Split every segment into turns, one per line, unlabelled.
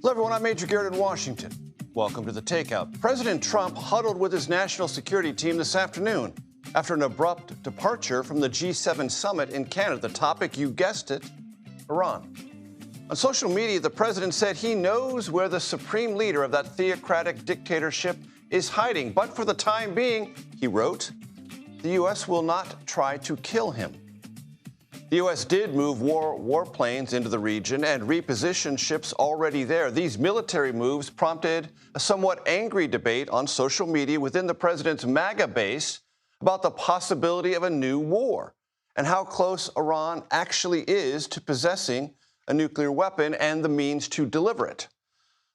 Hello, everyone. I'm Major Garrett in Washington. Welcome to The Takeout. President Trump huddled with his national security team this afternoon after an abrupt departure from the G7 summit in Canada. The topic, you guessed it, Iran. On social media, the president said he knows where the supreme leader of that theocratic dictatorship is hiding. But for the time being, he wrote, the U.S. will not try to kill him. The U.S. did move warplanes into the region and reposition ships already there. These military moves prompted a somewhat angry debate on social media within the president's MAGA base about the possibility of a new war and how close Iran actually is to possessing a nuclear weapon and the means to deliver it.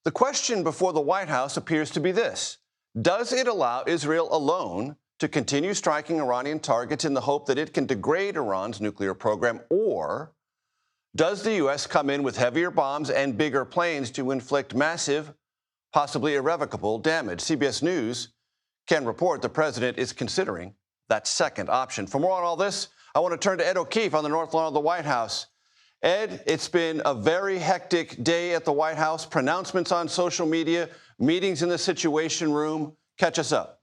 The question before the White House appears to be this: does it allow Israel alone to continue striking Iranian targets in the hope that it can degrade Iran's nuclear program, or does the U.S. come in with heavier bombs and bigger planes to inflict massive, possibly irrevocable damage? CBS News can report the president is considering that second option. For more on all this, I want to turn to Ed O'Keefe on the North Lawn of the White House. Ed, it's been a very hectic day at the White House. Pronouncements on social media, meetings in the Situation Room. Catch us up.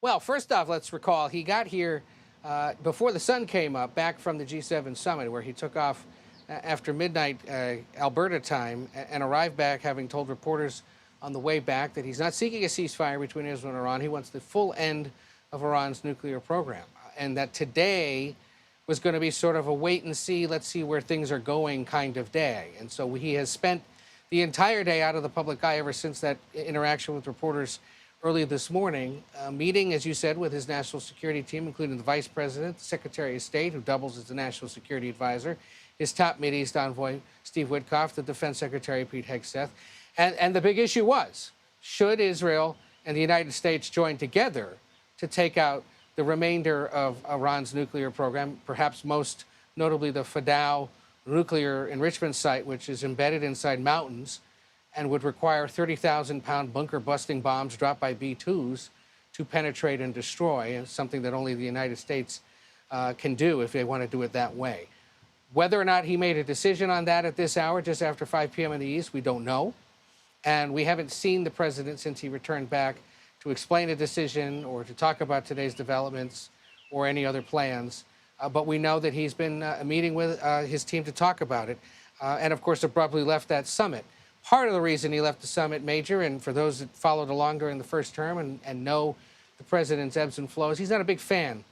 Well, first off, let's recall he got here before the sun came up, back from the G7 summit, where he took off after midnight Alberta time and arrived back having told reporters on the way back that he's not seeking a ceasefire between Israel and Iran. He wants the full end of Iran's nuclear program, and that today was going to be sort of a wait and see, let's see where things are going kind of day. And so he has spent the entire day out of the public eye ever since that interaction with reporters early this morning, meeting, as you said, with his national security team, including the vice president, the secretary of state, who doubles as the national security advisor, his top Mideast envoy, Steve Witkoff, the defense secretary, Pete Hegseth. And the big issue was, should Israel and the United States join together to take out the remainder of Iran's nuclear program, perhaps most notably the Fadao nuclear enrichment site, which is embedded inside mountains and would require 30,000-pound bunker-busting bombs dropped by B-2s to penetrate and destroy, and something that only the United States can do if they want to do it that way. Whether or not he made a decision on that at this hour, just after 5 p.m. in the East, we don't know. And we haven't seen the president since he returned back to explain a decision or to talk about today's developments or any other plans. But we know that he's been meeting with his team to talk about it, and, of course, abruptly left that summit. Part of the reason he left the summit, Major, and for those that followed along during the first term and know the president's ebbs and flows, he's not a big fan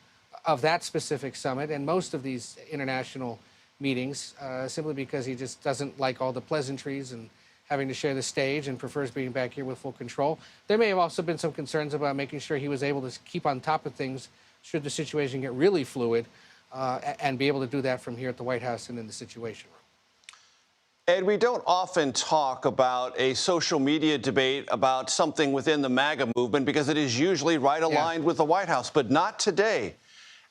of that specific summit and most of these international meetings, simply because he just doesn't like all the pleasantries and having to share the stage and prefers being back here with full control. There may have also been some concerns about making sure he was able to keep on top of things should the situation get really fluid, and be able to do that from here at the White House and in the Situation Room.
Ed, we don't often talk about a social media debate about something within the MAGA movement because it is usually right aligned with the White House, but not today.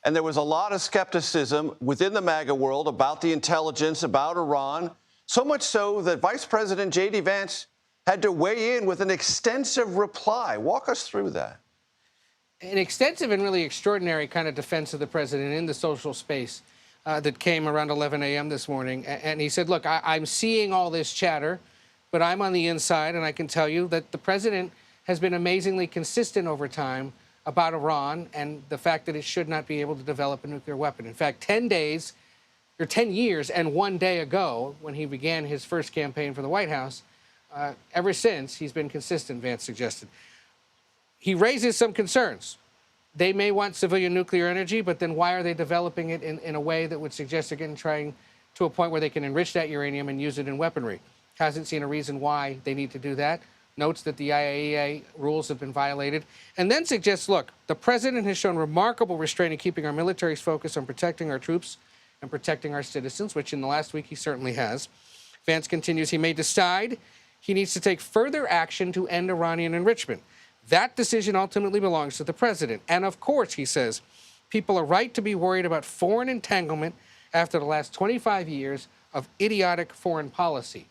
And there was a lot of skepticism within the MAGA world about the intelligence, about Iran, so much so that Vice President J.D. Vance had to weigh in with an extensive reply. Walk us through that.
An extensive and really extraordinary kind of defense of the president in the social space that came around 11 a.m. this morning. And he said, look, I'm seeing all this chatter, but I'm on the inside, and I can tell you that the president has been amazingly consistent over time about Iran and the fact that it should not be able to develop a nuclear weapon. In fact, 10 years and 1 day ago, when he began his first campaign for the White House, ever since, he's been consistent, Vance suggested. He raises some concerns. They may want civilian nuclear energy, but then why are they developing it in a way that would suggest they're trying to a point where they can enrich that uranium and use it in weaponry? Hasn't seen a reason why they need to do that. Notes that the IAEA rules have been violated. And then suggests, look, the president has shown remarkable restraint in keeping our military's focus on protecting our troops and protecting our citizens, which in the last week he certainly has. Vance continues, he may decide he needs to take further action to end Iranian enrichment. That decision ultimately belongs to the president. And of course, he says, people are right to be worried about foreign entanglement after the last 25 years of idiotic foreign policy.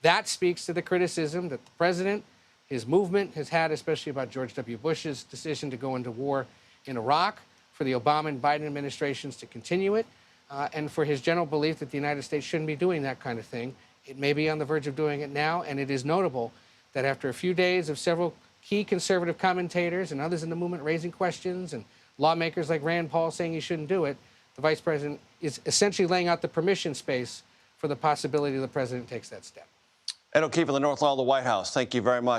That speaks to the criticism that the president, his movement has had, especially about George W. Bush's decision to go into war in Iraq, for the Obama and Biden administrations to continue it, and for his general belief that the United States shouldn't be doing that kind of thing It may be on the verge of doing it now, and it is notable that after a few days of several key conservative commentators and others in the movement raising questions and lawmakers like Rand Paul saying he shouldn't do it, the vice president is essentially laying out the permission space for the possibility the president takes that step.
Ed O'Keefe of the North Lawn of the White House, thank you very much.